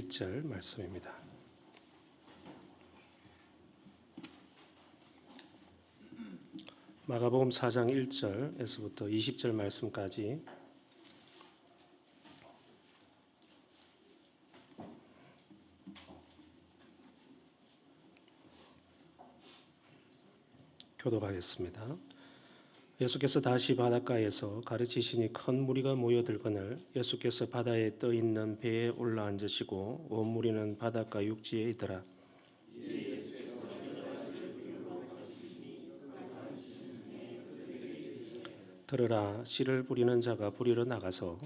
1절 말씀입니다. 마가복음 4장 1절에서부터 20절 말씀까지 교독하겠습니다. 예수께서 다시 바닷가에서 가르치시니 큰 무리가 모여들거늘 예수께서 바다에 떠 있는 배에 올라앉으시고 온 무리는 바닷가 육지에 있더라. 들으라, 씨를 뿌리는 자가 뿌리러 나가서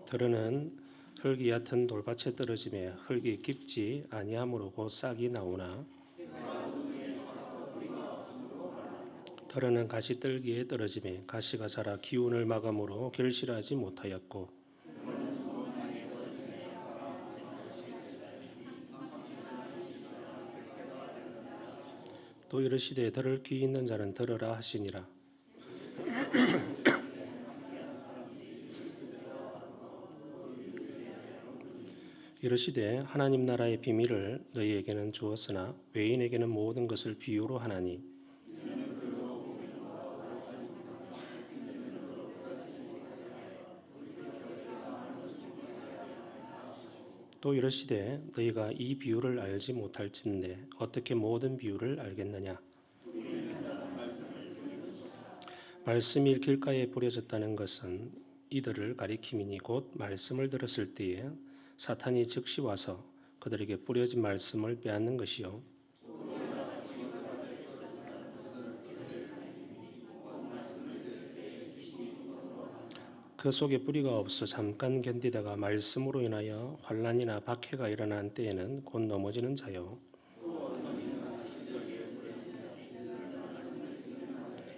들으는 흙이 얕은 돌밭에 떨어짐에 흙이 깊지 아니하므로 곧 싹이 나오나 들으는 가시떨기에 떨어짐에 가시가 자라 기운을 마감으로 결실하지 못하였고 또 이르시되 들을 귀 있는 자는 들으라 하시니라. 이르시되 하나님 나라의 비밀을 너희에게는 주었으나 외인에게는 모든 것을 비유로 하나니 또 이르시되 너희가 이 비유를 알지 못할진대 어떻게 모든 비유를 알겠느냐. 말씀이 길가에 뿌려졌다는 것은 이들을 가리킴이니 곧 말씀을 들었을 때에 사탄이 즉시 와서 그들에게 뿌려진 말씀을 빼앗는 것이요 그 속에 뿌리가 없어 잠깐 견디다가 말씀으로 인하여 환난이나 박해가 일어난 때에는 곧 넘어지는 자요.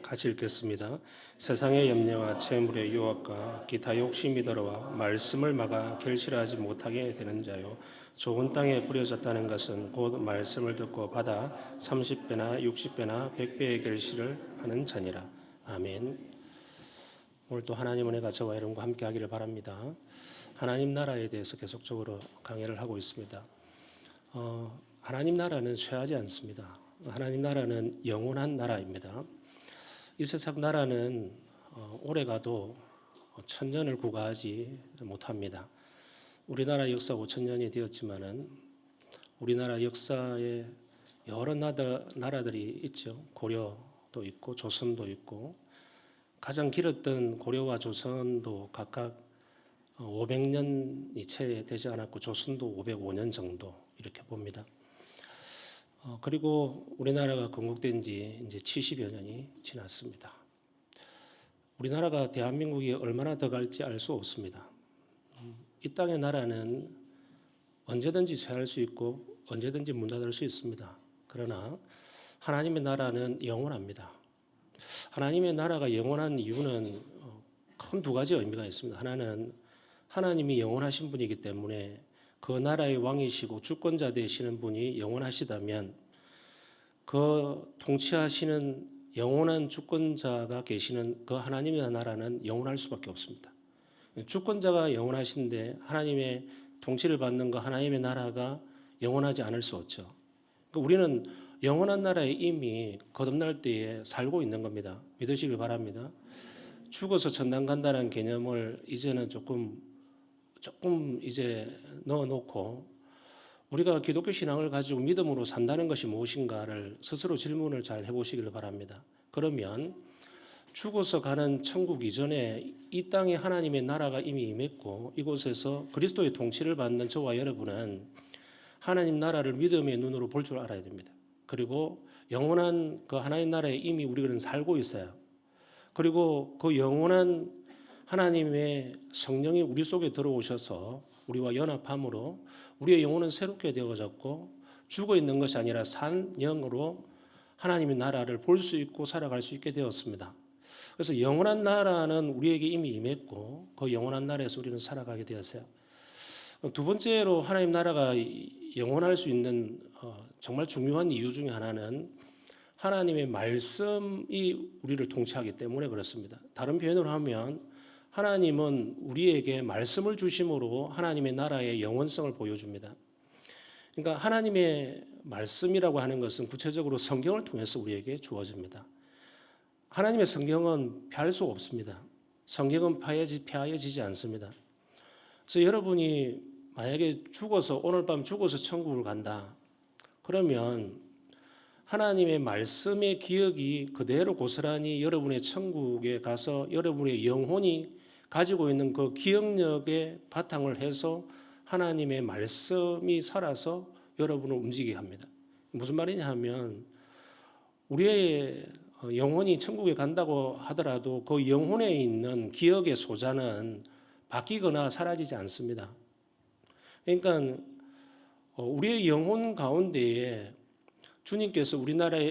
같이 읽겠습니다. 세상의 염려와 재물의 유혹과 기타 욕심이 들어와 말씀을 막아 결실하지 못하게 되는 자요. 좋은 땅에 뿌려졌다는 것은 곧 말씀을 듣고 받아 30배나 60배나 100배의 결실을 하는 자니라. 아멘. 오늘 또 하나님 은혜가 저와 여러분과 함께 하기를 바랍니다. 하나님 나라에 대해서 계속적으로 강의를 하고 있습니다. 하나님 나라는 쇠하지 않습니다. 하나님 나라는 영원한 나라입니다. 이 세상 나라는 오래가도 천년을 구가하지 못합니다. 우리나라 역사 5천년이 되었지만은 우리나라 역사에 여러 나라들이 있죠. 고려도 있고 조선도 있고 가장 길었던 고려와 조선도 각각 500년이 채 되지 않았고 조선도 505년 정도 이렇게 봅니다. 그리고 우리나라가 건국된 지 이제 70여 년이 지났습니다. 우리나라가 대한민국이 얼마나 더 갈지 알 수 없습니다. 이 땅의 나라는 언제든지 쇠할 수 있고 언제든지 문 닫을 수 있습니다. 그러나 하나님의 나라는 영원합니다. 하나님의 나라가 영원한 이유는 큰 두 가지 의미가 있습니다. 하나는 하나님이 영원하신 분이기 때문에 그 나라의 왕이시고 주권자 되시는 분이 영원하시다면 그 통치하시는 영원한 주권자가 계시는 그 하나님의 나라는 영원할 수밖에 없습니다. 주권자가 영원하신데 하나님의 통치를 받는 그 하나님의 나라가 영원하지 않을 수 없죠. 그러니까 우리는 영원한 나라에 이미 거듭날 때에 살고 있는 겁니다. 믿으시길 바랍니다. 죽어서 천당 간다는 개념을 이제는 조금 이제 넣어놓고 우리가 기독교 신앙을 가지고 믿음으로 산다는 것이 무엇인가를 스스로 질문을 잘 해보시길 바랍니다. 그러면 죽어서 가는 천국 이전에 이 땅에 하나님의 나라가 이미 임했고 이곳에서 그리스도의 통치를 받는 저와 여러분은 하나님 나라를 믿음의 눈으로 볼 줄 알아야 됩니다. 그리고 영원한 그 하나님 나라에 이미 우리는 살고 있어요. 그리고 그 영원한 하나님의 성령이 우리 속에 들어오셔서 우리와 연합함으로 우리의 영혼은 새롭게 되어졌고 죽어 있는 것이 아니라 산 영으로 하나님의 나라를 볼 수 있고 살아갈 수 있게 되었습니다. 그래서 영원한 나라는 우리에게 이미 임했고 그 영원한 나라에서 우리는 살아가게 되었어요. 두 번째로 하나님 나라가 영원할 수 있는 정말 중요한 이유 중에 하나는 하나님의 말씀이 우리를 통치하기 때문에 그렇습니다. 다른 표현으로 하면 하나님은 우리에게 말씀을 주심으로 하나님의 나라의 영원성을 보여줍니다. 그러니까 하나님의 말씀이라고 하는 것은 구체적으로 성경을 통해서 우리에게 주어집니다. 하나님의 성경은 피할 수 없습니다. 성경은 폐하여지지 않습니다. 그래서 여러분이 만약에 오늘 밤 죽어서 천국을 간다. 그러면 하나님의 말씀의 기억이 그대로 고스란히 여러분의 천국에 가서 여러분의 영혼이 가지고 있는 그 기억력에 바탕을 해서 하나님의 말씀이 살아서 여러분을 움직이게 합니다. 무슨 말이냐 하면 우리의 영혼이 천국에 간다고 하더라도 그 영혼에 있는 기억의 소자는 바뀌거나 사라지지 않습니다. 그러니까 우리의 영혼 가운데에 주님께서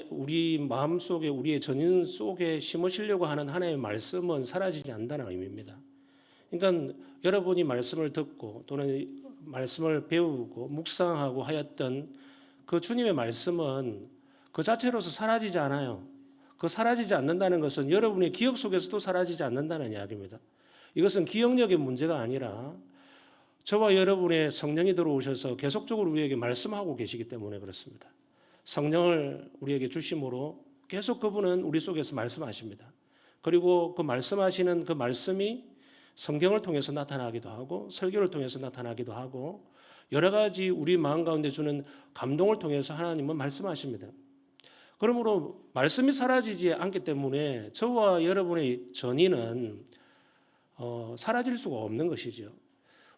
우리 마음 속에 우리의 전인 속에 심으시려고 하는 하나님의 말씀은 사라지지 않는다는 의미입니다. 그러니까 여러분이 말씀을 듣고 또는 말씀을 배우고 묵상하고 하였던 그 주님의 말씀은 그 자체로서 사라지지 않아요. 그 사라지지 않는다는 것은 여러분의 기억 속에서도 사라지지 않는다는 이야기입니다. 이것은 기억력의 문제가 아니라 저와 여러분의 성령이 들어오셔서 계속적으로 우리에게 말씀하고 계시기 때문에 그렇습니다. 성령을 우리에게 주심으로 계속 그분은 우리 속에서 말씀하십니다. 그리고 그 말씀하시는 그 말씀이 성경을 통해서 나타나기도 하고 설교를 통해서 나타나기도 하고 여러 가지 우리 마음 가운데 주는 감동을 통해서 하나님은 말씀하십니다. 그러므로 말씀이 사라지지 않기 때문에 저와 여러분의 전인은 사라질 수가 없는 것이죠.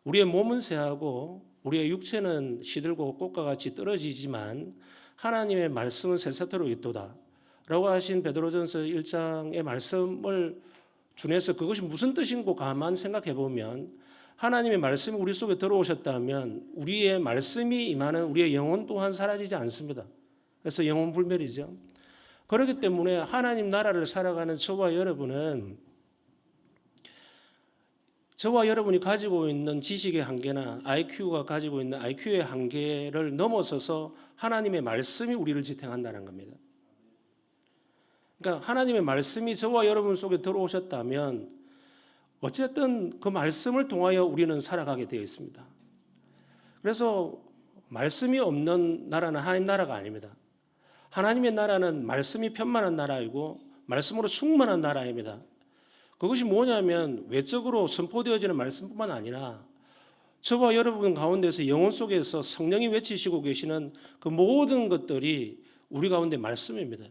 우리의 몸은 쇠하고 우리의 육체는 시들고 꽃과 같이 떨어지지만 하나님의 말씀은 새사토록 있도다 라고 하신 베드로전서 1장의 말씀을 준해서 그것이 무슨 뜻인고 가만 생각해 보면 하나님의 말씀이 우리 속에 들어오셨다면 우리의 말씀이 임하는 우리의 영혼 또한 사라지지 않습니다. 그래서 영혼 불멸이죠. 그렇기 때문에 하나님 나라를 살아가는 저와 여러분이 가지고 있는 지식의 한계나 IQ가 가지고 있는 IQ의 한계를 넘어서서 하나님의 말씀이 우리를 지탱한다는 겁니다. 그러니까 하나님의 말씀이 저와 여러분 속에 들어오셨다면 어쨌든 그 말씀을 통하여 우리는 살아가게 되어 있습니다. 그래서 말씀이 없는 나라는 하나님 나라가 아닙니다. 하나님의 나라는 말씀이 편만한 나라이고 말씀으로 충만한 나라입니다. 그것이 뭐냐면 외적으로 선포되어지는 말씀뿐만 아니라 저와 여러분 가운데서 영혼 속에서 성령이 외치시고 계시는 그 모든 것들이 우리 가운데 말씀입니다.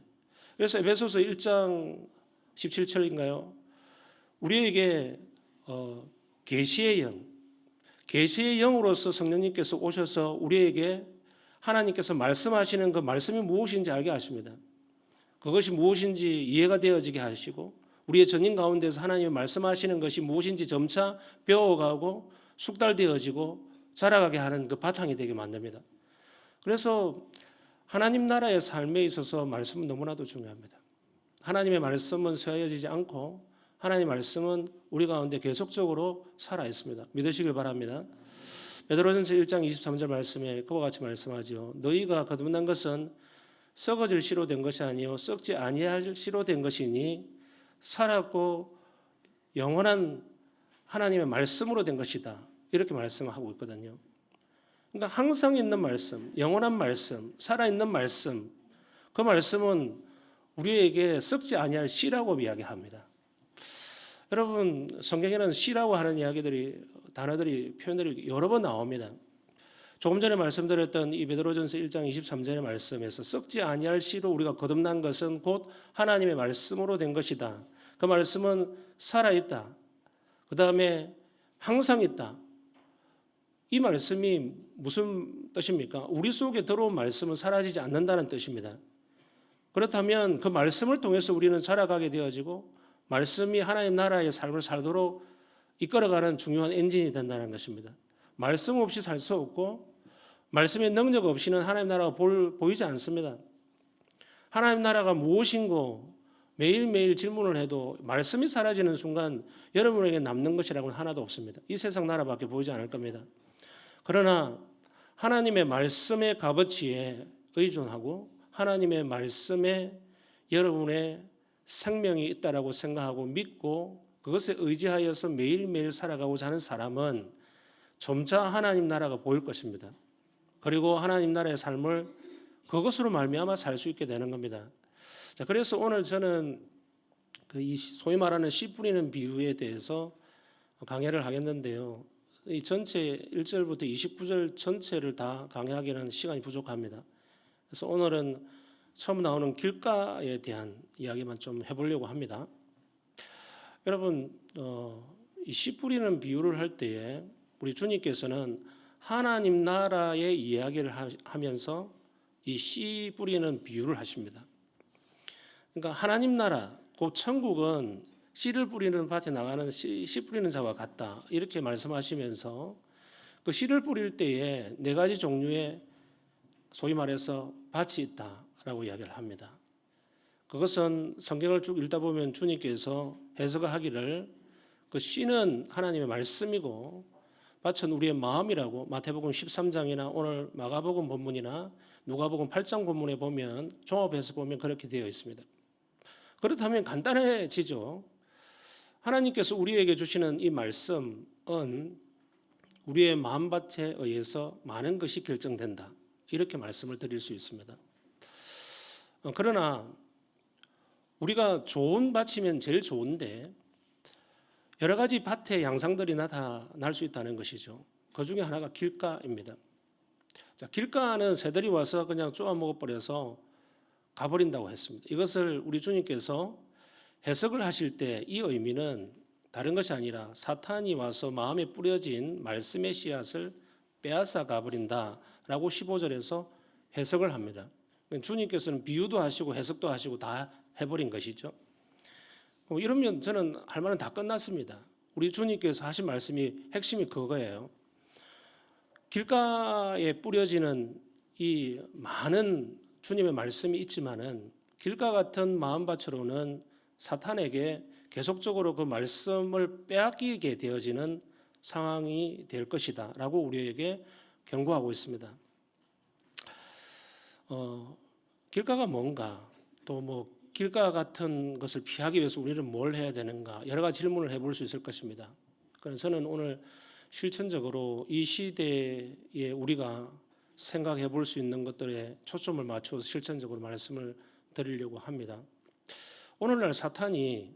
그래서 에베소서 1장 17절인가요? 우리에게 계시의 영으로서 성령님께서 오셔서 우리에게 하나님께서 말씀하시는 그 말씀이 무엇인지 알게 하십니다. 그것이 무엇인지 이해가 되어지게 하시고 우리의 전인 가운데서 하나님이 말씀하시는 것이 무엇인지 점차 배워가고 숙달되어지고 자라가게 하는 그 바탕이 되게 만듭니다. 그래서 하나님 나라의 삶에 있어서 말씀은 너무나도 중요합니다. 하나님의 말씀은 쇠하여지지 않고 하나님의 말씀은 우리 가운데 계속적으로 살아 있습니다. 믿으시길 바랍니다. 베드로전서 1장 23절 말씀에 그와 같이 말씀하지요. 너희가 거듭난 것은 썩어질 씨로 된 것이 아니요 썩지 아니할 씨로 된 것이니 살았고 영원한 하나님의 말씀으로 된 것이다. 이렇게 말씀하고 있거든요. 그러니까 항상 있는 말씀, 영원한 말씀, 살아있는 말씀, 그 말씀은 우리에게 썩지 아니할 씨라고 이야기합니다. 여러분 성경에는 씨라고 하는 단어들이 표현들이 여러 번 나옵니다. 조금 전에 말씀드렸던 이 베드로전서 1장 23절의 말씀에서 썩지 아니할 씨로 우리가 거듭난 것은 곧 하나님의 말씀으로 된 것이다. 그 말씀은 살아있다. 그 다음에 항상 있다. 이 말씀이 무슨 뜻입니까? 우리 속에 들어온 말씀은 사라지지 않는다는 뜻입니다. 그렇다면 그 말씀을 통해서 우리는 자라가게 되어지고 말씀이 하나님 나라의 삶을 살도록 이끌어가는 중요한 엔진이 된다는 것입니다. 말씀 없이 살 수 없고 말씀의 능력 없이는 하나님 나라가 보이지 않습니다. 하나님 나라가 무엇인고 매일매일 질문을 해도 말씀이 사라지는 순간 여러분에게 남는 것이라고는 하나도 없습니다. 이 세상 나라밖에 보이지 않을 겁니다. 그러나 하나님의 말씀의 값어치에 의존하고 하나님의 말씀에 여러분의 생명이 있다라고 생각하고 믿고 그것에 의지하여서 매일매일 살아가고자 하는 사람은 점차 하나님 나라가 보일 것입니다. 그리고 하나님 나라의 삶을 그것으로 말미암아 살 수 있게 되는 겁니다. 자, 그래서 오늘 저는 이 소위 말하는 씨 뿌리는 비유에 대해서 강해를 하겠는데요. 이 전체 1절부터 29절 전체를 다 강해하기는 시간이 부족합니다. 그래서 오늘은 처음 나오는 길가에 대한 이야기만 좀 해보려고 합니다. 여러분, 이 씨 뿌리는 비유를 할 때에 우리 주님께서는 하나님 나라의 이야기를 하면서 이 씨 뿌리는 비유를 하십니다. 그러니까 하나님 나라, 그 천국은 씨를 뿌리는 밭에 나가는 씨 뿌리는 자와 같다. 이렇게 말씀하시면서 그 씨를 뿌릴 때에 네 가지 종류의 소위 말해서 밭이 있다라고 이야기를 합니다. 그것은 성경을 쭉 읽다 보면 주님께서 해석을 하기를 그 씨는 하나님의 말씀이고 밭은 우리의 마음이라고 마태복음 13장이나 오늘 마가복음 본문이나 누가복음 8장 본문에 보면 종합해서 보면 그렇게 되어 있습니다. 그렇다면 간단해지죠. 하나님께서 우리에게 주시는 이 말씀은 우리의 마음밭에 의해서 많은 것이 결정된다. 이렇게 말씀을 드릴 수 있습니다. 그러나 우리가 좋은 밭이면 제일 좋은데 여러 가지 밭의 양상들이 나타날 수 있다는 것이죠. 그 중에 하나가 길가입니다. 자, 길가는 새들이 와서 그냥 쪼아 먹어버려서 가버린다고 했습니다. 이것을 우리 주님께서 해석을 하실 때 이 의미는 다른 것이 아니라 사탄이 와서 마음에 뿌려진 말씀의 씨앗을 빼앗아 가버린다라고 15절에서 해석을 합니다. 주님께서는 비유도 하시고 해석도 하시고 다 해버린 것이죠. 이러면 저는 할 말은 다 끝났습니다. 우리 주님께서 하신 말씀이 핵심이 그거예요. 길가에 뿌려지는 이 많은 주님의 말씀이 있지만은 길가 같은 마음밭으로는 사탄에게 계속적으로 그 말씀을 빼앗기게 되어지는 상황이 될 것이다라고 우리에게 경고하고 있습니다. 길가가 뭔가 또 뭐 길가 같은 것을 피하기 위해서 우리는 뭘 해야 되는가 여러 가지 질문을 해볼 수 있을 것입니다. 그래서 저는 오늘 실천적으로 이 시대에 우리가 생각해 볼 수 있는 것들에 초점을 맞춰서 실천적으로 말씀을 드리려고 합니다. 오늘날 사탄이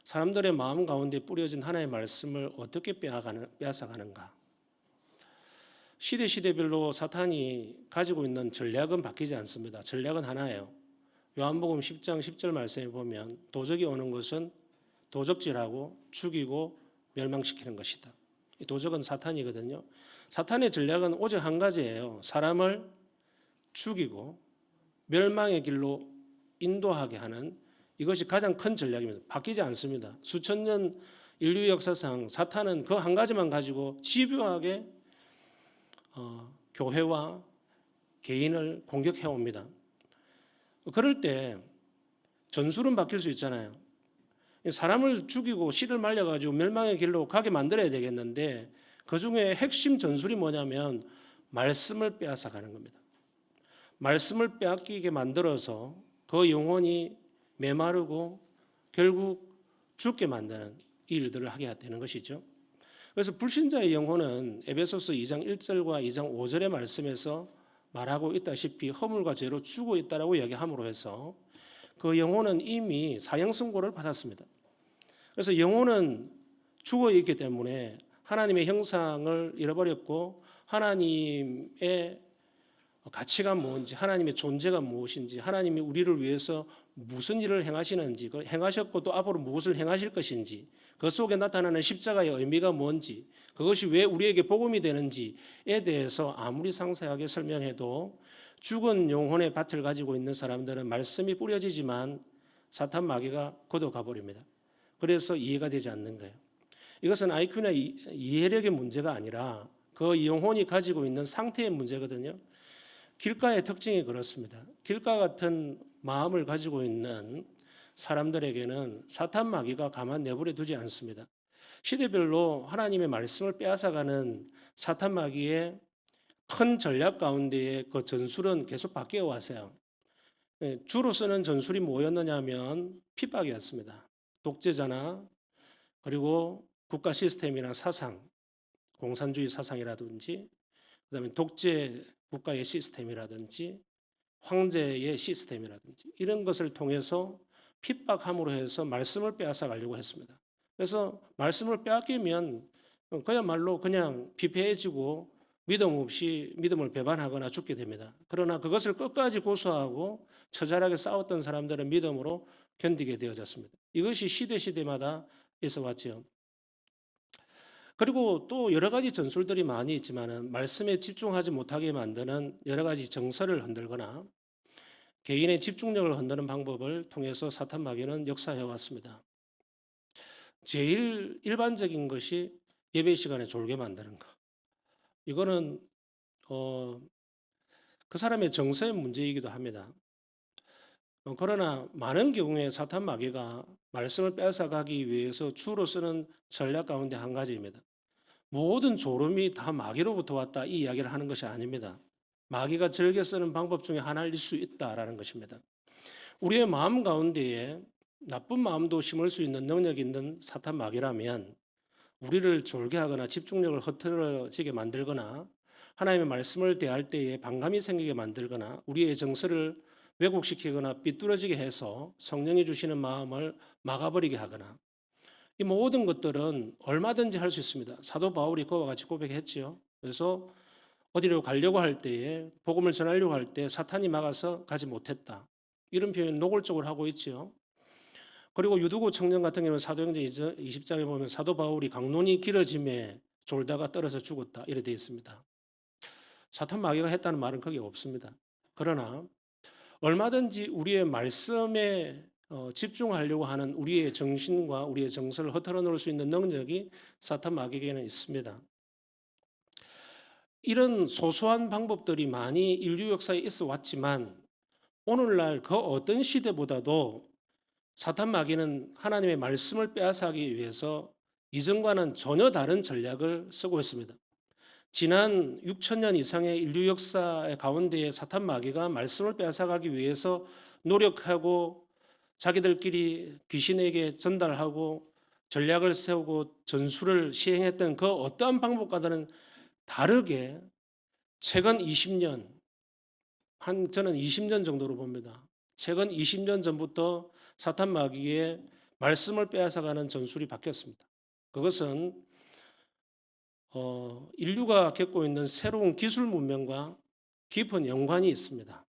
사람들의 마음 가운데 뿌려진 하나의 말씀을 어떻게 빼앗아가는가? 시대별로 사탄이 가지고 있는 전략은 바뀌지 않습니다. 전략은 하나예요. 요한복음 10장 10절 말씀에 보면 도적이 오는 것은 도적질하고 죽이고 멸망시키는 것이다. 이 도적은 사탄이거든요. 사탄의 전략은 오직 한 가지예요. 사람을 죽이고 멸망의 길로 인도하게 하는 이것이 가장 큰 전략입니다. 바뀌지 않습니다. 수천 년 인류 역사상 사탄은 그 한 가지만 가지고 집요하게 교회와 개인을 공격해 옵니다. 그럴 때 전술은 바뀔 수 있잖아요. 사람을 죽이고 씨를 말려가지고 멸망의 길로 가게 만들어야 되겠는데 그 중에 핵심 전술이 뭐냐면 말씀을 빼앗아가는 겁니다. 말씀을 빼앗기게 만들어서 그 영혼이 메마르고 결국 죽게 만드는 일들을 하게 되는 것이죠. 그래서 불신자의 영혼은 에베소서 2장 1절과 2장 5절의 말씀에서 말하고 있다시피 허물과 죄로 죽어 있다라고 이야기함으로 해서 그 영혼은 이미 사형 선고를 받았습니다. 그래서 영혼은 죽어 있기 때문에 하나님의 형상을 잃어버렸고 하나님의 가치가 뭔지 하나님의 존재가 무엇인지 하나님이 우리를 위해서 무슨 일을 행하시는지 행하셨고 또 앞으로 무엇을 행하실 것인지 그 속에 나타나는 십자가의 의미가 뭔지 그것이 왜 우리에게 복음이 되는지에 대해서 아무리 상세하게 설명해도 죽은 영혼의 밭을 가지고 있는 사람들은 말씀이 뿌려지지만 사탄 마귀가 걷어가 버립니다. 그래서 이해가 되지 않는 거예요. 이것은 IQ나 이해력의 문제가 아니라 그 영혼이 가지고 있는 상태의 문제거든요. 길가의 특징이 그렇습니다. 길가 같은 마음을 가지고 있는 사람들에게는 사탄 마귀가 가만 내버려 두지 않습니다. 시대별로 하나님의 말씀을 빼앗아가는 사탄 마귀의 큰 전략 가운데에 그 전술은 계속 바뀌어 왔어요. 주로 쓰는 전술이 뭐였느냐 하면 핍박이었습니다. 독재자나 그리고 국가 시스템이나 사상, 공산주의 사상이라든지 그다음에 독재 국가의 시스템이라든지 황제의 시스템이라든지 이런 것을 통해서 핍박함으로 해서 말씀을 빼앗아 가려고 했습니다. 그래서 말씀을 빼앗기면 그야말로 그냥 피폐해지고 믿음 없이 믿음을 배반하거나 죽게 됩니다. 그러나 그것을 끝까지 고수하고 처절하게 싸웠던 사람들은 믿음으로 견디게 되어졌습니다. 이것이 시대마다 있어 왔죠. 그리고 또 여러 가지 전술들이 많이 있지만은 말씀에 집중하지 못하게 만드는 여러 가지 정서를 흔들거나 개인의 집중력을 흔드는 방법을 통해서 사탄 마귀는 역사해 왔습니다. 제일 일반적인 것이 예배 시간에 졸게 만드는 것. 이거는 어, 그 사람의 정서의 문제이기도 합니다. 그러나 많은 경우에 사탄 마귀가 말씀을 뺏어가기 위해서 주로 쓰는 전략 가운데 한 가지입니다. 모든 졸음이 다 마귀로부터 왔다 이 이야기를 하는 것이 아닙니다. 마귀가 즐겨 쓰는 방법 중에 하나일 수 있다라는 것입니다. 우리의 마음 가운데에 나쁜 마음도 심을 수 있는 능력이 있는 사탄 마귀라면 우리를 졸게 하거나 집중력을 흐트러지게 만들거나 하나님의 말씀을 대할 때에 반감이 생기게 만들거나 우리의 정서를 왜곡시키거나 삐뚤어지게 해서 성령이 주시는 마음을 막아버리게 하거나 이 모든 것들은 얼마든지 할 수 있습니다. 사도 바울이 그와 같이 고백했지요. 그래서 어디로 가려고 할 때에 복음을 전하려고 할 때 사탄이 막아서 가지 못했다. 이런 표현 노골적으로 하고 있지요. 그리고 유두고 청년 같은 경우는 사도행전 20장에 보면 사도 바울이 강론이 길어짐에 졸다가 떨어져 죽었다. 이래 되어 있습니다. 사탄 마귀가 했다는 말은 거기 없습니다. 그러나 얼마든지 우리의 말씀에 집중하려고 하는 우리의 정신과 우리의 정서를 흐트러 놓을 수 있는 능력이 사탄 마귀에게는 있습니다. 이런 소소한 방법들이 많이 인류 역사에 있어 왔지만 오늘날 그 어떤 시대보다도 사탄 마귀는 하나님의 말씀을 빼앗아가기 위해서 이전과는 전혀 다른 전략을 쓰고 있습니다. 지난 6천년 이상의 인류 역사 가운데에 사탄 마귀가 말씀을 빼앗아가기 위해서 노력하고 자기들끼리 귀신에게 전달하고 전략을 세우고 전술을 시행했던 그 어떠한 방법과는 다르게 최근 20년, 저는 20년 정도로 봅니다. 최근 20년 전부터 사탄 마귀의 말씀을 빼앗아가는 전술이 바뀌었습니다. 그것은 인류가 겪고 있는 새로운 기술 문명과 깊은 연관이 있습니다.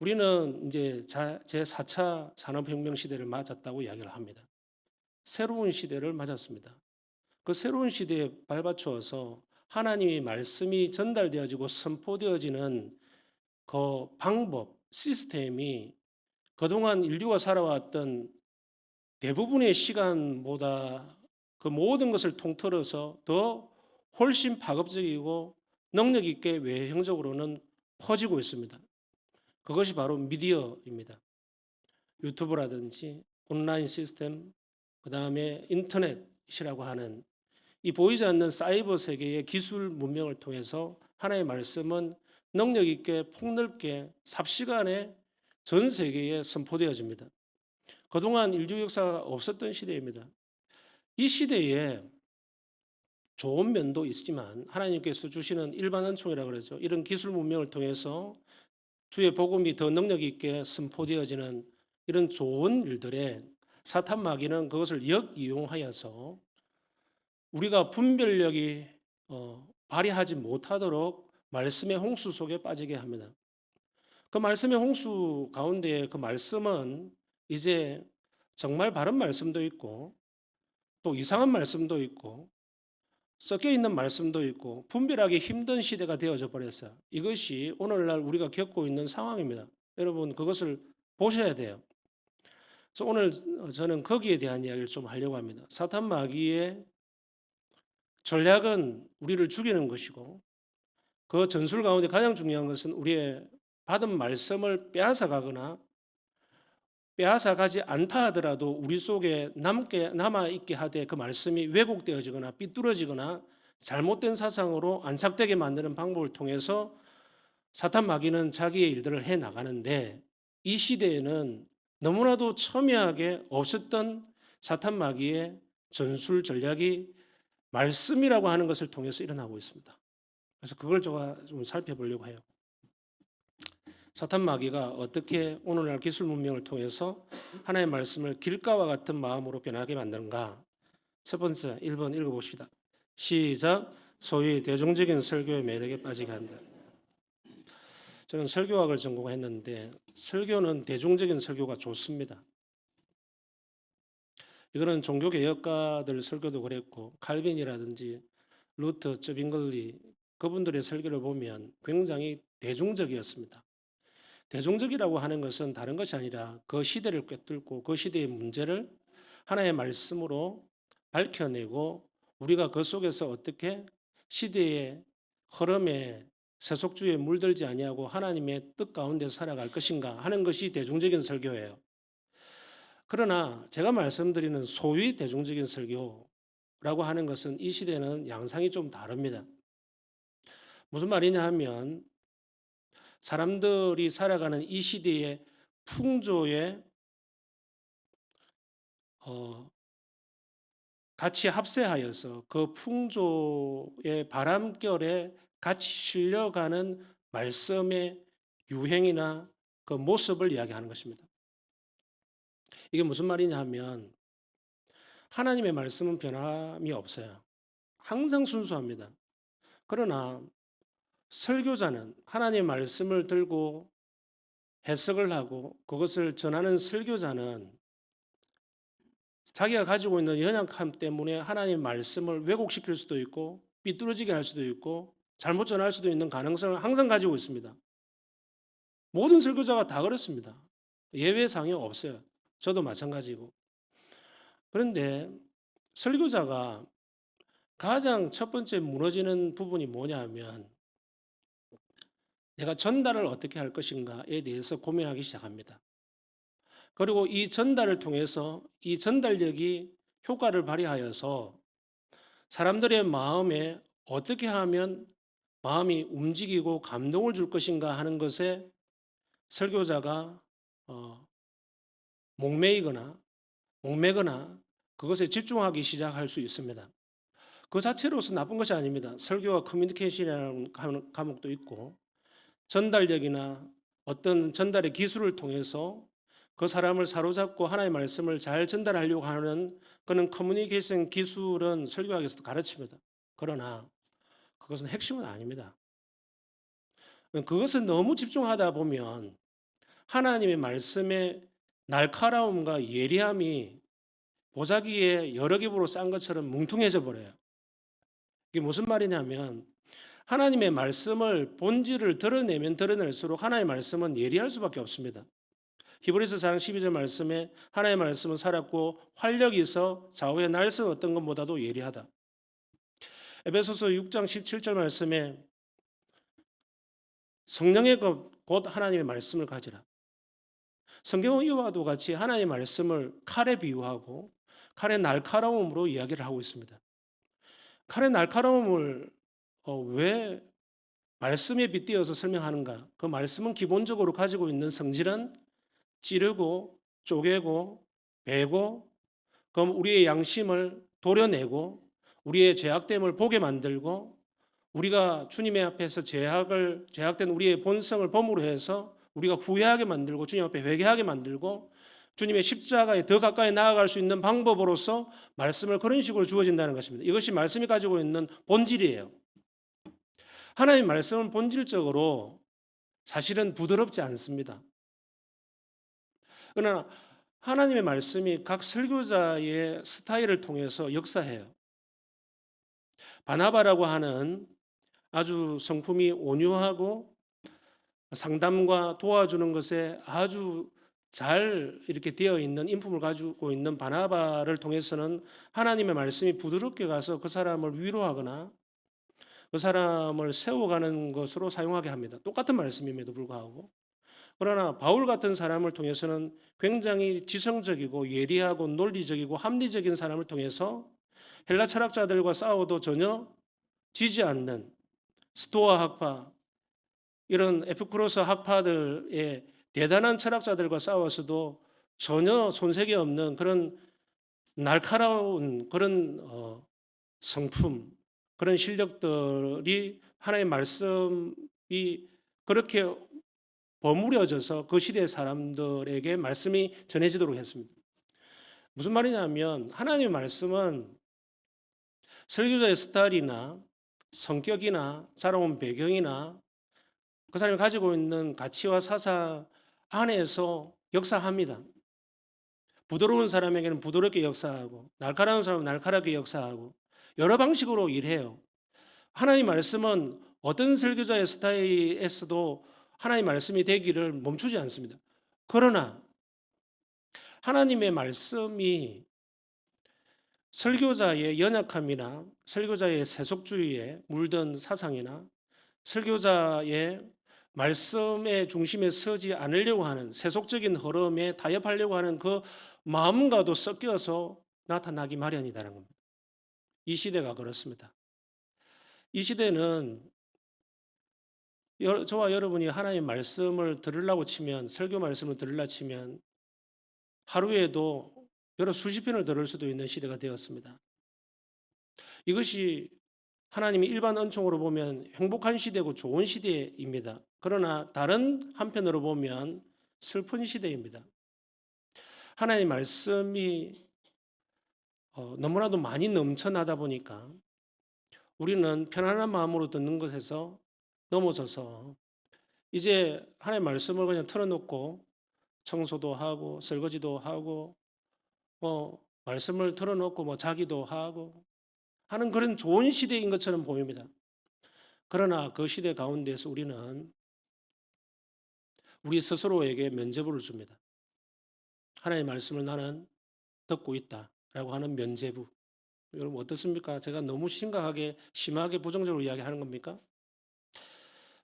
우리는 이제 제4차 산업혁명 시대를 맞았다고 이야기를 합니다. 새로운 시대를 맞았습니다. 그 새로운 시대에 발받쳐서 하나님의 말씀이 전달되어지고 선포되어지는 그 방법, 시스템이 그동안 인류가 살아왔던 대부분의 시간보다 그 모든 것을 통틀어서 더 훨씬 파급적이고 능력 있게 외형적으로는 퍼지고 있습니다. 그것이 바로 미디어입니다. 유튜브라든지 온라인 시스템, 그 다음에 인터넷이라고 하는 이 보이지 않는 사이버 세계의 기술 문명을 통해서 하나님의 말씀은 능력 있게 폭넓게 삽시간에 전 세계에 선포되어집니다. 그동안 인류 역사가 없었던 시대입니다. 이 시대에 좋은 면도 있지만 하나님께서 주시는 일반 은총이라고 그러죠. 이런 기술 문명을 통해서 주의 복음이 더 능력 있게 선포되어지는 이런 좋은 일들에 사탄 마귀는 그것을 역이용하여서 우리가 분별력이 발휘하지 못하도록 말씀의 홍수 속에 빠지게 합니다. 그 말씀의 홍수 가운데 그 말씀은 이제 정말 바른 말씀도 있고 또 이상한 말씀도 있고 섞여 있는 말씀도 있고 분별하기 힘든 시대가 되어져 버렸어요. 이것이 오늘날 우리가 겪고 있는 상황입니다. 여러분 그것을 보셔야 돼요. 그래서 오늘 저는 거기에 대한 이야기를 좀 하려고 합니다. 사탄 마귀의 전략은 우리를 죽이는 것이고 그 전술 가운데 가장 중요한 것은 우리의 받은 말씀을 빼앗아 가거나 빼앗아 가지 않다 하더라도 우리 속에 남아 있게 하되 그 말씀이 왜곡되어지거나 삐뚤어지거나 잘못된 사상으로 안착되게 만드는 방법을 통해서 사탄 마귀는 자기의 일들을 해 나가는데 이 시대에는 너무나도 첨예하게 없었던 사탄 마귀의 전술 전략이 말씀이라고 하는 것을 통해서 일어나고 있습니다. 그래서 그걸 제가 좀 살펴보려고 해요. 사탄 마귀가 어떻게 오늘날 기술 문명을 통해서 하나님의 말씀을 길가와 같은 마음으로 변하게 만드는가? 첫 번째 1번 읽어봅시다. 시작. 소위 대중적인 설교의 매력에 빠지게 한다. 저는 설교학을 전공했는데 설교는 대중적인 설교가 좋습니다. 이거는 종교개혁가들 설교도 그랬고 칼빈이라든지 루터, 쩌빙글리 그분들의 설교를 보면 굉장히 대중적이었습니다. 대중적이라고 하는 것은 다른 것이 아니라 그 시대를 꿰뚫고 그 시대의 문제를 하나의 말씀으로 밝혀내고 우리가 그 속에서 어떻게 시대의 흐름에 세속주의에 물들지 아니하고 하나님의 뜻 가운데 살아갈 것인가 하는 것이 대중적인 설교예요. 그러나 제가 말씀드리는 소위 대중적인 설교라고 하는 것은 이 시대는 양상이 좀 다릅니다. 무슨 말이냐 하면 사람들이 살아가는 이 시대의 풍조에 같이 합세하여서 그 풍조의 바람결에 같이 실려가는 말씀의 유행이나 그 모습을 이야기하는 것입니다. 이게 무슨 말이냐 하면 하나님의 말씀은 변함이 없어요. 항상 순수합니다. 그러나 설교자는 하나님의 말씀을 들고 해석을 하고 그것을 전하는 설교자는 자기가 가지고 있는 연약함 때문에 하나님의 말씀을 왜곡시킬 수도 있고 삐뚤어지게 할 수도 있고 잘못 전할 수도 있는 가능성을 항상 가지고 있습니다. 모든 설교자가 다 그렇습니다. 예외상이 없어요. 저도 마찬가지고. 그런데 설교자가 가장 첫 번째 무너지는 부분이 뭐냐 하면 내가 전달을 어떻게 할 것인가에 대해서 고민하기 시작합니다. 그리고 이 전달을 통해서 이 전달력이 효과를 발휘하여서 사람들의 마음에 어떻게 하면 마음이 움직이고 감동을 줄 것인가 하는 것에 설교자가 목매거나 그것에 집중하기 시작할 수 있습니다. 그 자체로서 나쁜 것이 아닙니다. 설교와 커뮤니케이션이라는 과목도 있고 전달력이나 어떤 전달의 기술을 통해서 그 사람을 사로잡고 하나님의 말씀을 잘 전달하려고 하는 그런 커뮤니케이션 기술은 설교학에서도 가르칩니다. 그러나 그것은 핵심은 아닙니다. 그것은 너무 집중하다 보면 하나님의 말씀의 날카로움과 예리함이 보자기에 여러 겹으로 싼 것처럼 뭉퉁해져 버려요. 이게 무슨 말이냐면 하나님의 말씀을 본질을 드러내면 드러낼수록 하나님의 말씀은 예리할 수밖에 없습니다. 히브리서 4장 12절 말씀에 하나님의 말씀은 살았고 활력이 있어 좌우의 날선 어떤 것보다도 예리하다. 에베소서 6장 17절 말씀에 성령의 곧 하나님의 말씀을 가지라. 성경은 이와도 같이 하나님의 말씀을 칼에 비유하고 칼의 날카로움으로 이야기를 하고 있습니다. 칼의 날카로움을 왜 말씀에 빗대어서 설명하는가? 그 말씀은 기본적으로 가지고 있는 성질은 찌르고 쪼개고 베고 그럼 우리의 양심을 도려내고 우리의 죄악됨을 보게 만들고 우리가 주님의 앞에서 죄악된 우리의 본성을 범으로 해서 우리가 후회하게 만들고 주님 앞에 회개하게 만들고 주님의 십자가에 더 가까이 나아갈 수 있는 방법으로서 말씀을 그런 식으로 주어진다는 것입니다. 이것이 말씀이 가지고 있는 본질이에요. 하나님의 말씀은 본질적으로 사실은 부드럽지 않습니다. 그러나 하나님의 말씀이 각 설교자의 스타일을 통해서 역사해요. 바나바라고 하는 아주 성품이 온유하고 상담과 도와주는 것에 아주 잘 이렇게 되어 있는 인품을 가지고 있는 바나바를 통해서는 하나님의 말씀이 부드럽게 가서 그 사람을 위로하거나 그 사람을 세워가는 것으로 사용하게 합니다. 똑같은 말씀임에도 불구하고. 그러나 바울 같은 사람을 통해서는 굉장히 지성적이고 예리하고 논리적이고 합리적인 사람을 통해서 헬라 철학자들과 싸워도 전혀 지지 않는 스토아 학파, 이런 에피쿠로스 학파들의 대단한 철학자들과 싸워서도 전혀 손색이 없는 그런 날카로운 그런 성품, 그런 실력들이 하나님의 말씀이 그렇게 버무려져서 그 시대 사람들에게 말씀이 전해지도록 했습니다. 무슨 말이냐면 하나님의 말씀은 설교자의 스타일이나 성격이나 자라온 배경이나 그 사람이 가지고 있는 가치와 사상 안에서 역사합니다. 부드러운 사람에게는 부드럽게 역사하고 날카로운 사람은 날카롭게 역사하고 여러 방식으로 일해요. 하나님 말씀은 어떤 설교자의 스타일에서도 하나님 말씀이 되기를 멈추지 않습니다. 그러나 하나님의 말씀이 설교자의 연약함이나 설교자의 세속주의에 물든 사상이나 설교자의 말씀의 중심에 서지 않으려고 하는 세속적인 흐름에 타협하려고 하는 그 마음과도 섞여서 나타나기 마련이라는 겁니다. 이 시대가 그렇습니다. 이 시대는 저와 여러분이 하나님의 말씀을 들으려고 치면 설교 말씀을 들으려 치면 하루에도 여러 수십 편을 들을 수도 있는 시대가 되었습니다. 이것이 하나님이 일반 은총으로 보면 행복한 시대고 좋은 시대입니다. 그러나 다른 한편으로 보면 슬픈 시대입니다. 하나님의 말씀이 너무나도 많이 넘쳐나다 보니까 우리는 편안한 마음으로 듣는 것에서 넘어서서 이제 하나님의 말씀을 그냥 틀어놓고 청소도 하고 설거지도 하고 말씀을 틀어놓고 자기도 하고 하는 그런 좋은 시대인 것처럼 보입니다. 그러나 그 시대 가운데서 우리는 우리 스스로에게 면죄부를 줍니다. 하나님의 말씀을 나는 듣고 있다라고 하는 면죄부. 여러분 어떻습니까? 제가 너무 심하게 부정적으로 이야기하는 겁니까?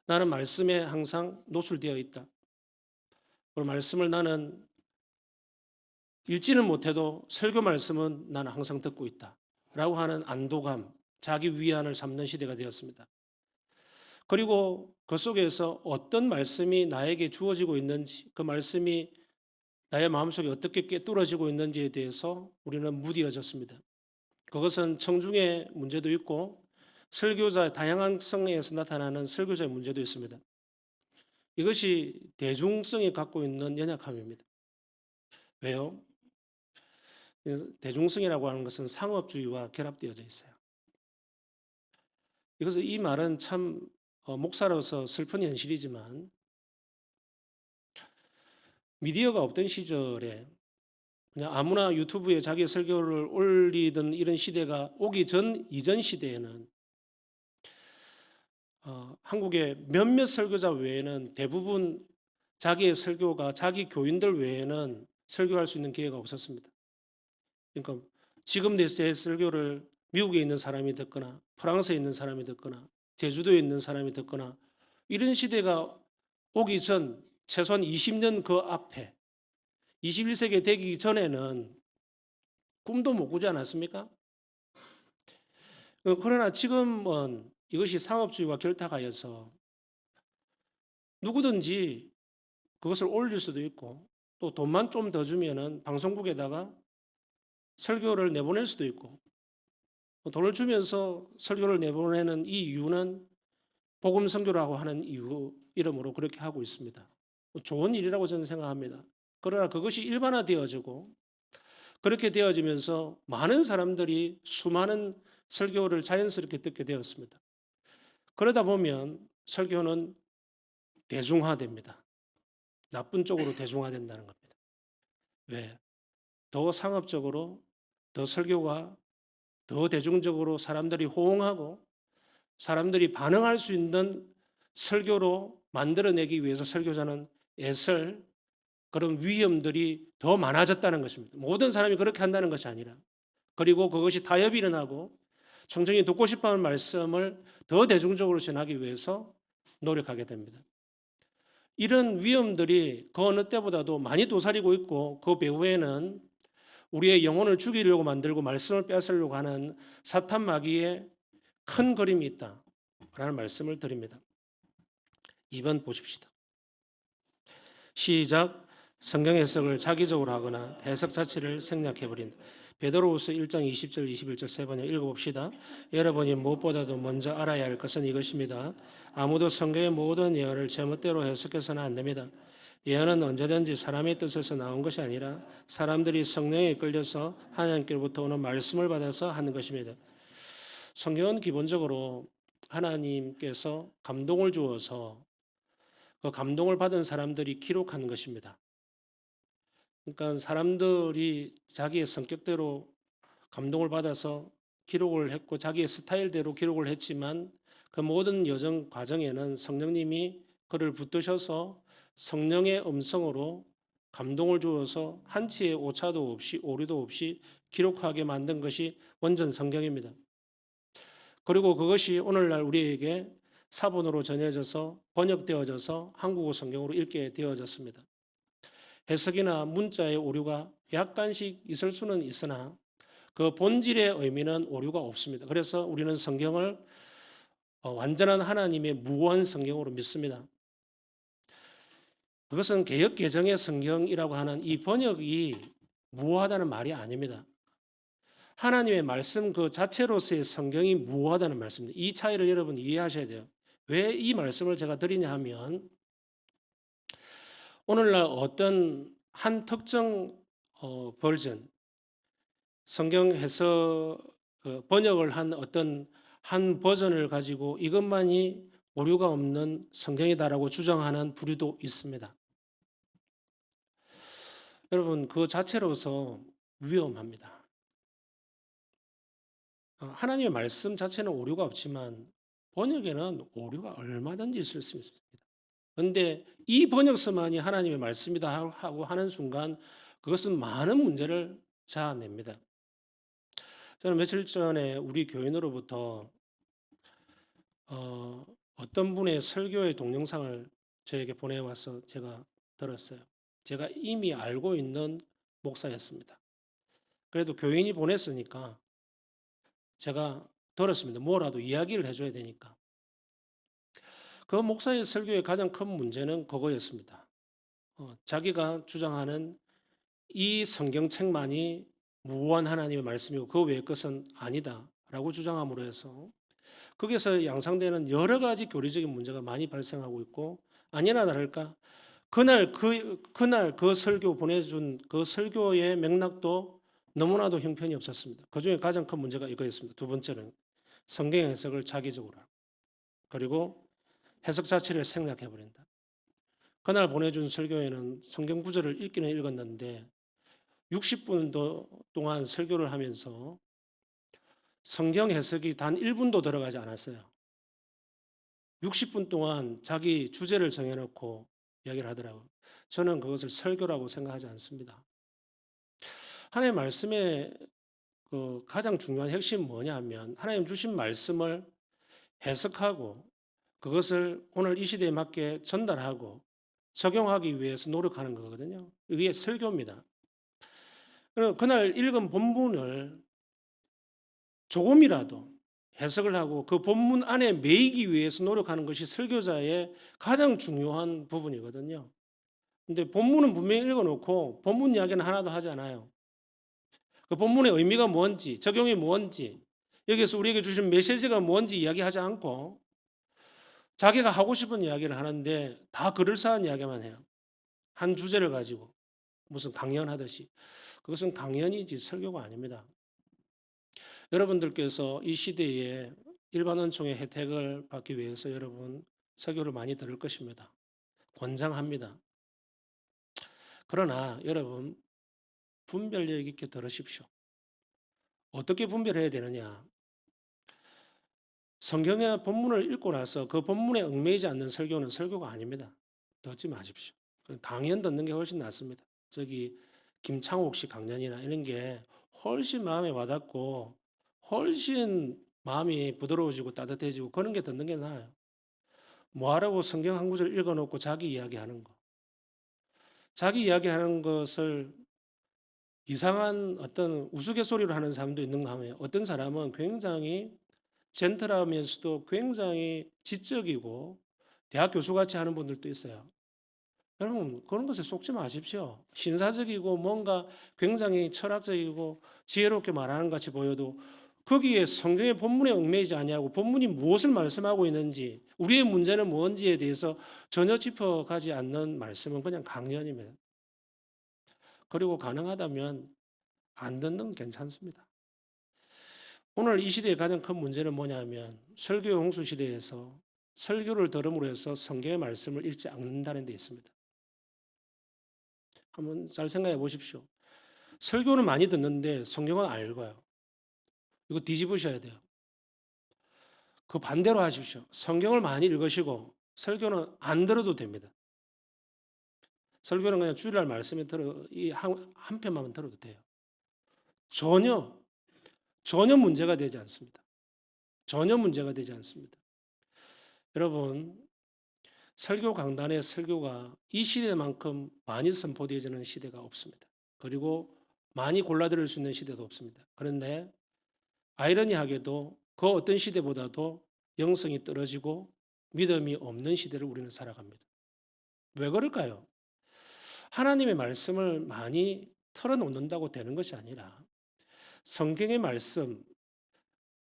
나는 말씀에 항상 노출되어 있다. 그리고 말씀을 나는 읽지는 못해도 설교 말씀은 나는 항상 듣고 있다. 라고 하는 안도감, 자기 위안을 삼는 시대가 되었습니다. 그리고 그 속에서 어떤 말씀이 나에게 주어지고 있는지, 그 말씀이 나의 마음속에 어떻게 꿰뚫어지고 있는지에 대해서 우리는 무디어졌습니다. 그것은 청중의 문제도 있고 설교자의 다양성에서 나타나는 설교자의 문제도 있습니다. 이것이 대중성이 갖고 있는 연약함입니다. 왜요? 대중성이라고 하는 것은 상업주의와 결합되어져 있어요. 이 말은 참 목사로서 슬픈 현실이지만 미디어가 없던 시절에 그냥 아무나 유튜브에 자기 설교를 올리던 이런 시대가 오기 전 이전 시대에는 한국의 몇몇 설교자 외에는 대부분 자기의 설교가 자기 교인들 외에는 설교할 수 있는 기회가 없었습니다. 그러니까 지금 내 설교를 미국에 있는 사람이 듣거나 프랑스에 있는 사람이 듣거나 제주도에 있는 사람이 듣거나 이런 시대가 오기 전 최소한 20년 그 앞에 21세기 되기 전에는 꿈도 못 꾸지 않았습니까? 그러나 지금은 이것이 상업주의와 결탁하여서 누구든지 그것을 올릴 수도 있고 또 돈만 좀 더 주면은 방송국에다가 설교를 내보낼 수도 있고 돈을 주면서 설교를 내보내는 이 이유는 복음 선교라고 하는 이름으로 그렇게 하고 있습니다. 좋은 일이라고 저는 생각합니다. 그러나 그것이 일반화되어지고 그렇게 되어지면서 많은 사람들이 수많은 설교를 자연스럽게 듣게 되었습니다. 그러다 보면 설교는 대중화됩니다. 나쁜 쪽으로 대중화된다는 겁니다. 왜? 더 상업적으로, 더 설교가 더 대중적으로 사람들이 호응하고 사람들이 반응할 수 있는 설교로 만들어내기 위해서 설교자는 애쓸 그런 위험들이 더 많아졌다는 것입니다. 모든 사람이 그렇게 한다는 것이 아니라 그리고 그것이 타협이 일어나고 청중이 듣고 싶어하는 말씀을 더 대중적으로 전하기 위해서 노력하게 됩니다. 이런 위험들이 그 어느 때보다도 많이 도사리고 있고 그 배후에는 우리의 영혼을 죽이려고 만들고 말씀을 뺏으려고 하는 사탄 마귀의 큰 그림이 있다라는 말씀을 드립니다. 2번 보십시다. 시작. 성경 해석을 자기적으로 하거나 해석 자체를 생략해버린다. 베드로후서 1장 20절 21절 세 번역 읽어봅시다. 여러분이 무엇보다도 먼저 알아야 할 것은 이것입니다. 아무도 성경의 모든 예언을 제멋대로 해석해서는 안 됩니다. 예언은 언제든지 사람의 뜻에서 나온 것이 아니라 사람들이 성령에 끌려서 하나님께로부터 오는 말씀을 받아서 하는 것입니다. 성경은 기본적으로 하나님께서 감동을 주어서 그 감동을 받은 사람들이 기록하는 것입니다. 그러니까 사람들이 자기의 성격대로 감동을 받아서 기록을 했고 자기의 스타일대로 기록을 했지만 그 모든 여정 과정에는 성령님이 그를 붙드셔서 성령의 음성으로 감동을 주어서 한치의 오차도 없이 오류도 없이 기록하게 만든 것이 원전 성경입니다. 그리고 그것이 오늘날 우리에게 사본으로 전해져서 번역되어져서 한국어 성경으로 읽게 되어졌습니다. 해석이나 문자의 오류가 약간씩 있을 수는 있으나 그 본질의 의미는 오류가 없습니다. 그래서 우리는 성경을 완전한 하나님의 무한 성경으로 믿습니다. 그것은 개역 개정의 성경이라고 하는 이 번역이 무하다는 말이 아닙니다. 하나님의 말씀 그 자체로서의 성경이 무하다는 말씀입니다. 이 차이를 여러분 이해하셔야 돼요. 왜 이 말씀을 제가 드리냐 하면 오늘날 어떤 한 특정 버전 성경 해석 번역을 한 어떤 한 버전을 가지고 이것만이 오류가 없는 성경이다라고 주장하는 부류도 있습니다. 여러분 그 자체로서 위험합니다. 하나님의 말씀 자체는 오류가 없지만 번역에는 오류가 얼마든지 있을 수 있습니다. 그런데 이 번역서만이 하나님의 말씀이다 하고 하는 순간 그것은 많은 문제를 자아냅니다. 저는 며칠 전에 우리 교인으로부터 어떤 분의 설교의 동영상을 저에게 보내와서 제가 들었어요. 제가 이미 알고 있는 목사였습니다. 그래도 교인이 보냈으니까 제가 들었습니다. 뭐라도 이야기를 해줘야 되니까. 그 목사의 설교의 가장 큰 문제는 그거였습니다. 자기가 주장하는 이 성경책만이 무한 하나님의 말씀이고 그 외의 것은 아니다라고 주장함으로 해서 거기서 양상되는 여러 가지 교리적인 문제가 많이 발생하고 있고 아니나 다를까 그날 그 설교 보내준 그 설교의 맥락도 너무나도 형편이 없었습니다. 그 중에 가장 큰 문제가 이거였습니다. 두 번째는 성경 해석을 자기적으로 하고 그리고 해석 자체를 생략해 버린다. 그날 보내준 설교에는 성경 구절을 읽기는 읽었는데 60분 동안 설교를 하면서 성경 해석이 단 1분도 들어가지 않았어요. 60분 동안 자기 주제를 정해놓고 이야기를 하더라고요. 저는 그것을 설교라고 생각하지 않습니다. 하나님의 말씀의 그 가장 중요한 핵심은 뭐냐 하면 하나님 주신 말씀을 해석하고 그것을 오늘 이 시대에 맞게 전달하고 적용하기 위해서 노력하는 거거든요. 이게 설교입니다. 그날 읽은 본문을 조금이라도 해석을 하고 그 본문 안에 매이기 위해서 노력하는 것이 설교자의 가장 중요한 부분이거든요. 근데 본문은 분명히 읽어놓고 본문 이야기는 하나도 하지 않아요. 그 본문의 의미가 뭔지, 적용이 뭔지, 여기서 우리에게 주신 메시지가 뭔지 이야기하지 않고 자기가 하고 싶은 이야기를 하는데 다 그럴싸한 이야기만 해요. 한 주제를 가지고 무슨 강연하듯이. 그것은 강연이지 설교가 아닙니다. 여러분들께서 이 시대에 일반 원총의 혜택을 받기 위해서 여러분 설교를 많이 들을 것입니다. 권장합니다. 그러나 여러분 분별력 있게 들으십시오. 어떻게 분별해야 되느냐? 성경의 본문을 읽고 나서 그 본문에 얽매이지 않는 설교는 설교가 아닙니다. 듣지 마십시오. 강연 듣는 게 훨씬 낫습니다. 저기 김창옥 씨 강연이나 이런 게 훨씬 마음에 와닿고 훨씬 마음이 부드러워지고 따뜻해지고 그런 게 듣는 게 나아요. 뭐하라고 성경 한 구절 읽어놓고 자기 이야기하는 거. 자기 이야기하는 것을 이상한 어떤 우스갯소리로 하는 사람도 있는가 하면 어떤 사람은 굉장히 젠틀하면서도 굉장히 지적이고 대학 교수같이 하는 분들도 있어요. 여러분 그런 것에 속지 마십시오. 신사적이고 뭔가 굉장히 철학적이고 지혜롭게 말하는 것 같이 보여도 거기에 성경의 본문에 얽매이지 아니하고 본문이 무엇을 말씀하고 있는지 우리의 문제는 뭔지에 대해서 전혀 짚어가지 않는 말씀은 그냥 강연입니다. 그리고 가능하다면 안 듣는 건 괜찮습니다. 오늘 이 시대의 가장 큰 문제는 뭐냐면 설교 홍수 시대에서 설교를 들음으로 해서 성경의 말씀을 읽지 않는다는 데 있습니다. 한번 잘 생각해 보십시오. 설교는 많이 듣는데 성경은 안 읽어요. 이거 뒤집으셔야 돼요. 그 반대로 하십시오. 성경을 많이 읽으시고 설교는 안 들어도 됩니다. 설교는 그냥 주일날 말씀에 들어 이 한 편만 들어도 돼요. 전혀 전혀 문제가 되지 않습니다. 전혀 문제가 되지 않습니다. 여러분 설교 강단의 설교가 이 시대만큼 많이 선포되어지는 시대가 없습니다. 그리고 많이 골라들을 수 있는 시대도 없습니다. 그런데 아이러니하게도 그 어떤 시대보다도 영성이 떨어지고 믿음이 없는 시대를 우리는 살아갑니다. 왜 그럴까요? 하나님의 말씀을 많이 털어놓는다고 되는 것이 아니라 성경의 말씀,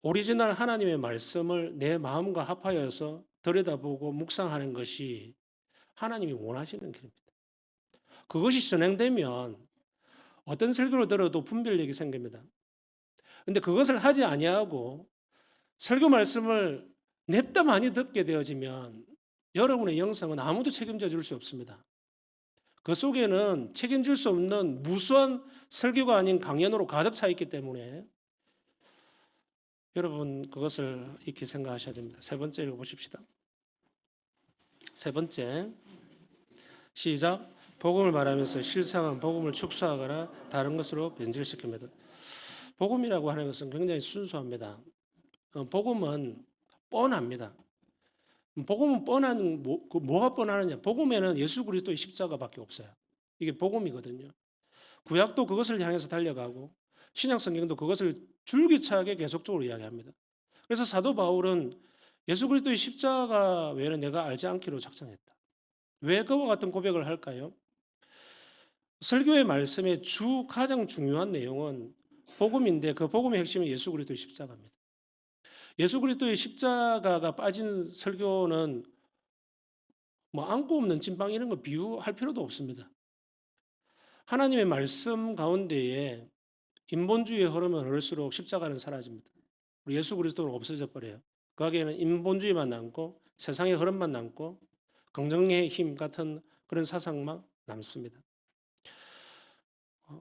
오리지널 하나님의 말씀을 내 마음과 합하여서 들여다보고 묵상하는 것이 하나님이 원하시는 길입니다. 그것이 진행되면 어떤 설교를 들어도 분별력이 생깁니다. 근데 그것을 하지 아니하고 설교 말씀을 냅다 많이 듣게 되어지면 여러분의 영성은 아무도 책임져 줄 수 없습니다. 그 속에는 책임질 수 없는 무수한 설교가 아닌 강연으로 가득 차 있기 때문에 여러분 그것을 이렇게 생각하셔야 됩니다. 세 번째 읽어보십시다. 세 번째 시작. 복음을 말하면서 실상은 복음을 축소하거나 다른 것으로 변질시킵니다. 복음이라고 하는 것은 굉장히 순수합니다. 복음은 뻔합니다. 복음은 뻔한 뭐가 뻔하느냐? 복음에는 예수 그리스도의 십자가밖에 없어요. 이게 복음이거든요. 구약도 그것을 향해서 달려가고 신약 성경도 그것을 줄기차게 계속적으로 이야기합니다. 그래서 사도 바울은 예수 그리스도의 십자가 외에는 내가 알지 않기로 작정했다. 왜 그와 같은 고백을 할까요? 설교의 말씀의 가장 중요한 내용은 복음인데 그 복음의 핵심은 예수 그리스도의 십자가입니다. 예수 그리스도의 십자가가 빠진 설교는 뭐 안고 없는 찐빵 이런 거 비유할 필요도 없습니다. 하나님의 말씀 가운데에 인본주의의 흐름은 흐를수록 십자가는 사라집니다. 우리 예수 그리스도는 없어져 버려요. 거기에는 인본주의만 남고 세상의 흐름만 남고 긍정의 힘 같은 그런 사상만 남습니다.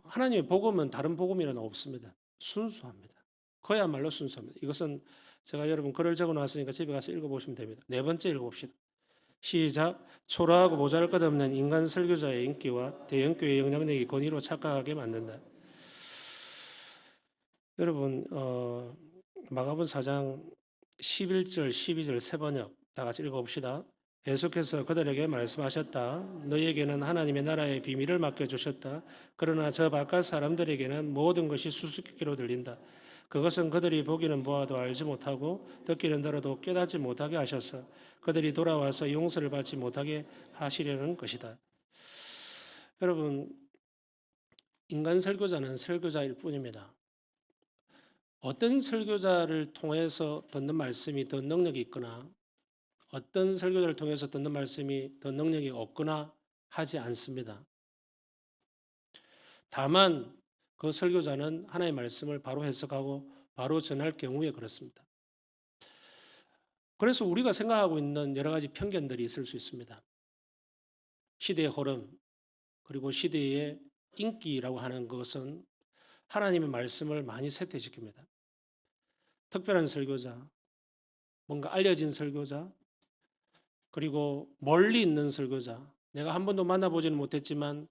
하나님의 복음은 다른 복음이라는 없습니다. 순수합니다. 그야말로 순수합니다. 이것은 제가 여러분 글을 적어 놨으니까 집에 가서 읽어보시면 됩니다. 네 번째 읽어봅시다. 시작. 초라하고 보잘것없는 인간 설교자의 인기와 대형교회의 영향력이 권위로 착각하게 만든다. 여러분 마가복음 4장 11절 12절 세 번역 다 같이 읽어봅시다. 계속해서 그들에게 말씀하셨다. 너희에게는 하나님의 나라의 비밀을 맡겨주셨다. 그러나 저 바깥 사람들에게는 모든 것이 수수께끼로 들린다. 그것은 그들이 보기는 보아도 알지 못하고 듣기는 들어도 깨닫지 못하게 하셔서 그들이 돌아와서 용서를 받지 못하게 하시려는 것이다. 여러분 인간 설교자는 설교자일 뿐입니다. 어떤 설교자를 통해서 듣는 말씀이 더 능력이 있거나 어떤 설교자를 통해서 듣는 말씀이 더 능력이 없거나 하지 않습니다. 다만 그 설교자는 하나님의 말씀을 바로 해석하고 바로 전할 경우에 그렇습니다. 그래서 우리가 생각하고 있는 여러 가지 편견들이 있을 수 있습니다. 시대의 흐름 그리고 시대의 인기라고 하는 것은 하나님의 말씀을 많이 쇠퇴시킵니다. 특별한 설교자, 뭔가 알려진 설교자, 그리고 멀리 있는 설교자, 내가 한 번도 만나보지는 못했지만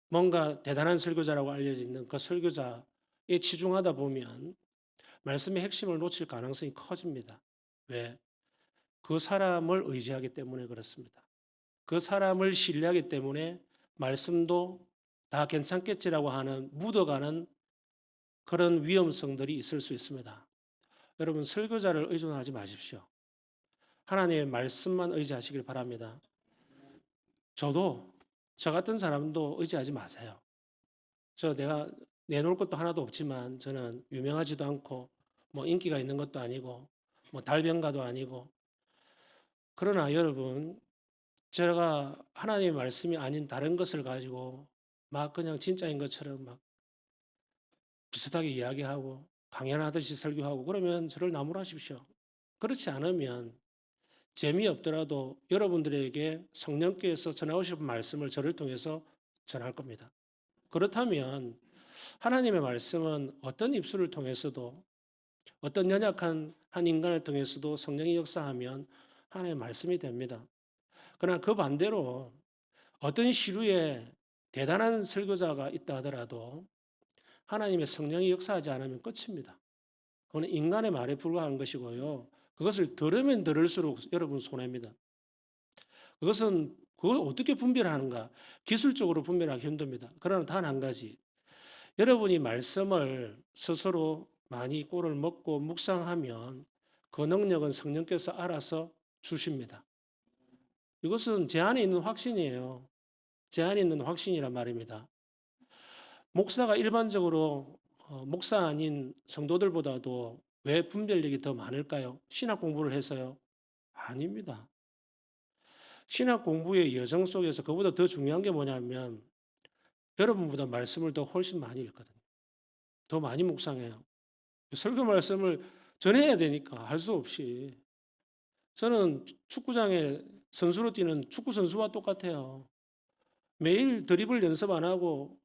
뭔가 대단한 설교자라고 알려져 있는 그 설교자에 치중하다 보면 말씀의 핵심을 놓칠 가능성이 커집니다. 왜? 그 사람을 의지하기 때문에 그렇습니다. 그 사람을 신뢰하기 때문에 말씀도 다 괜찮겠지라고 하는 묻어가는 그런 위험성들이 있을 수 있습니다. 여러분 설교자를 의존하지 마십시오. 하나님의 말씀만 의지하시길 바랍니다. 저도 저 같은 사람도 의지하지 마세요. 내가 내놓을 것도 하나도 없지만 저는 유명하지도 않고 뭐 인기가 있는 것도 아니고 뭐 달변가도 아니고 그러나 여러분 제가 하나님의 말씀이 아닌 다른 것을 가지고 막 그냥 진짜인 것처럼 막 비슷하게 이야기하고 강연하듯이 설교하고 그러면 저를 나무라십시오. 그렇지 않으면 재미없더라도 여러분들에게 성령께서 전하오실 말씀을 저를 통해서 전할 겁니다. 그렇다면 하나님의 말씀은 어떤 입술을 통해서도 어떤 연약한 한 인간을 통해서도 성령이 역사하면 하나님의 말씀이 됩니다. 그러나 그 반대로 어떤 시류에 대단한 설교자가 있다 하더라도 하나님의 성령이 역사하지 않으면 끝입니다. 그건 인간의 말에 불과한 것이고요. 그것을 들으면 들을수록 여러분 손해입니다. 그걸 어떻게 분별하는가? 기술적으로 분별하기 힘듭니다. 그러나 단 한 가지. 여러분이 말씀을 스스로 많이 꼴을 먹고 묵상하면 그 능력은 성령께서 알아서 주십니다. 이것은 제 안에 있는 확신이에요. 제 안에 있는 확신이란 말입니다. 목사가 일반적으로 목사 아닌 성도들보다도 왜 분별력이 더 많을까요? 신학 공부를 해서요? 아닙니다. 신학 공부의 여정 속에서 그보다 더 중요한 게 뭐냐면 여러분보다 말씀을 더 훨씬 많이 읽거든요. 더 많이 묵상해요. 설교 말씀을 전해야 되니까 할 수 없이. 저는 축구장에 선수로 뛰는 축구 선수와 똑같아요. 매일 드리블 연습 안 하고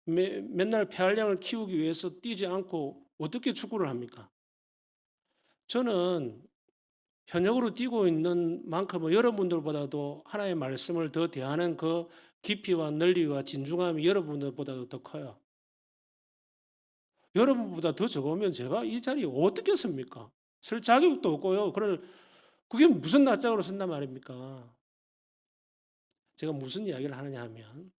맨날 폐활량을 키우기 위해서 뛰지 않고 어떻게 축구를 합니까? 저는 현역으로 뛰고 있는 만큼은 여러분들보다도 하나님의 말씀을 더 대하는 그 깊이와 넓이와 진중함이 여러분들보다도 더 커요. 여러분보다 더 적으면 제가 이 자리에 어떻게 섭니까? 설 자격도 없고요. 그게 무슨 낯짝으로 선단 말입니까? 제가 무슨 이야기를 하느냐 하면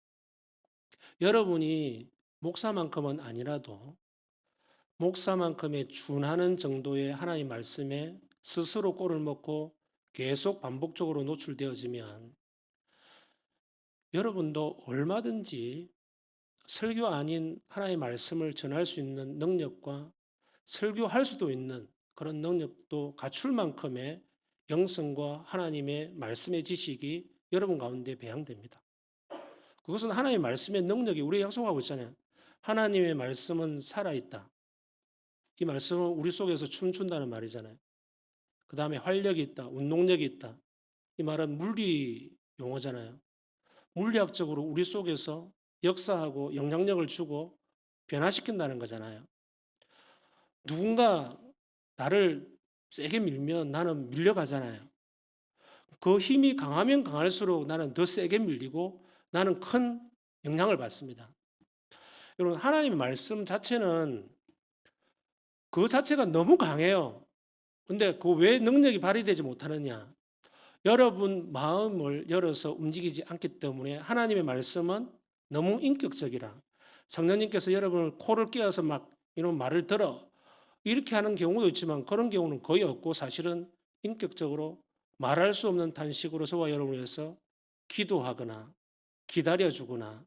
여러분이 목사만큼은 아니라도 목사만큼의 준하는 정도의 하나님 말씀에 스스로 꼴을 먹고 계속 반복적으로 노출되어지면 여러분도 얼마든지 설교 아닌 하나님의 말씀을 전할 수 있는 능력과 설교할 수도 있는 그런 능력도 갖출 만큼의 영성과 하나님의 말씀의 지식이 여러분 가운데 배양됩니다. 그것은 하나님의 말씀의 능력이 우리에게 약속하고 있잖아요. 하나님의 말씀은 살아있다. 이 말씀은 우리 속에서 춤춘다는 말이잖아요. 그 다음에 활력이 있다. 운동력이 있다. 이 말은 물리 용어잖아요. 물리학적으로 우리 속에서 역사하고 영향력을 주고 변화시킨다는 거잖아요. 누군가 나를 세게 밀면 나는 밀려가잖아요. 그 힘이 강하면 강할수록 나는 더 세게 밀리고 나는 큰 영향을 받습니다. 여러분, 하나님의 말씀 자체는 그 자체가 너무 강해요. 근데 그 왜 능력이 발휘되지 못하느냐? 여러분 마음을 열어서 움직이지 않기 때문에 하나님의 말씀은 너무 인격적이라. 성령님께서 여러분을 코를 끼어서 막 이런 말을 들어. 이렇게 하는 경우도 있지만 그런 경우는 거의 없고 사실은 인격적으로 말할 수 없는 탄식으로 저와 여러분을 위해서 기도하거나 기다려주거나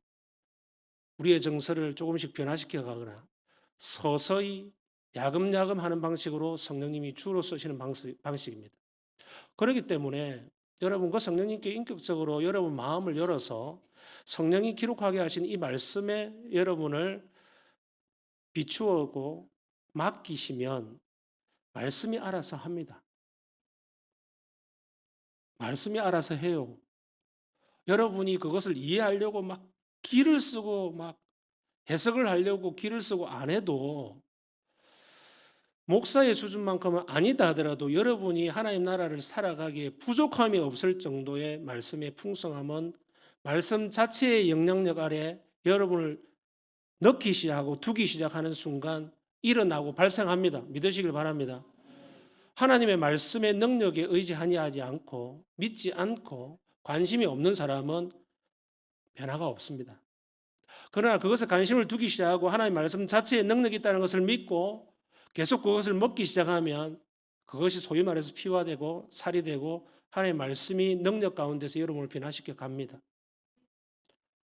우리의 정서를 조금씩 변화시켜 가거나 서서히 야금야금 하는 방식으로 성령님이 주로 쓰시는 방식입니다. 그렇기 때문에 여러분 그 성령님께 인격적으로 여러분 마음을 열어서 성령이 기록하게 하신 이 말씀에 여러분을 비추어고 맡기시면 말씀이 알아서 합니다. 말씀이 알아서 해요. 여러분이 그것을 이해하려고 막 기를 쓰고 막 해석을 하려고 기를 쓰고 안 해도 목사의 수준만큼은 아니다 하더라도 여러분이 하나님 나라를 살아가기에 부족함이 없을 정도의 말씀의 풍성함은 말씀 자체의 영향력 아래 여러분을 넣기 시작하고 두기 시작하는 순간 일어나고 발생합니다. 믿으시길 바랍니다. 하나님의 말씀의 능력에 의지하지 않고 믿지 않고 관심이 없는 사람은 변화가 없습니다. 그러나 그것에 관심을 두기 시작하고 하나님의 말씀 자체의 능력이 있다는 것을 믿고 계속 그것을 먹기 시작하면 그것이 소위 말해서 피가 되고 살이 되고 하나님의 말씀이 능력 가운데서 여러분을 변화시켜 갑니다.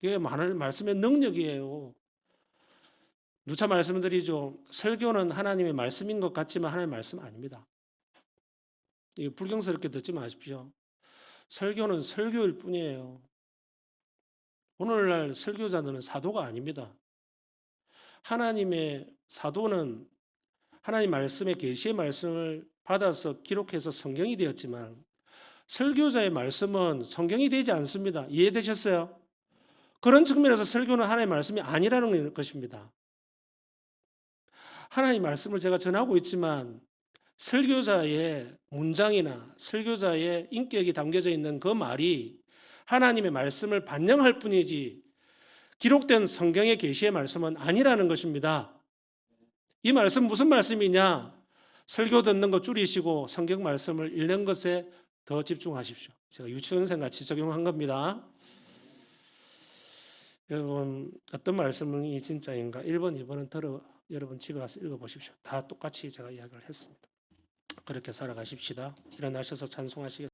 이게 말씀의 능력이에요. 누차 말씀드리죠. 설교는 하나님의 말씀인 것 같지만 하나님의 말씀 아닙니다. 이게 불경스럽게 듣지 마십시오. 설교는 설교일 뿐이에요. 오늘날 설교자들은 사도가 아닙니다. 하나님의 사도는 하나님 말씀의 계시의 말씀을 받아서 기록해서 성경이 되었지만 설교자의 말씀은 성경이 되지 않습니다. 이해되셨어요? 그런 측면에서 설교는 하나님의 말씀이 아니라는 것입니다. 하나님의 말씀을 제가 전하고 있지만 설교자의 문장이나 설교자의 인격이 담겨져 있는 그 말이 하나님의 말씀을 반영할 뿐이지 기록된 성경의 계시의 말씀은 아니라는 것입니다. 이 말씀 무슨 말씀이냐? 설교 듣는 거 줄이시고 성경 말씀을 읽는 것에 더 집중하십시오. 제가 유치원생 같이 적용한 겁니다. 여러분 어떤 말씀이 진짜인가? 1번, 2번은 여러분 집에 가서 읽어보십시오. 다 똑같이 제가 이야기를 했습니다. 그렇게 살아가십시다. 일어나셔서 찬송하시겠습니다.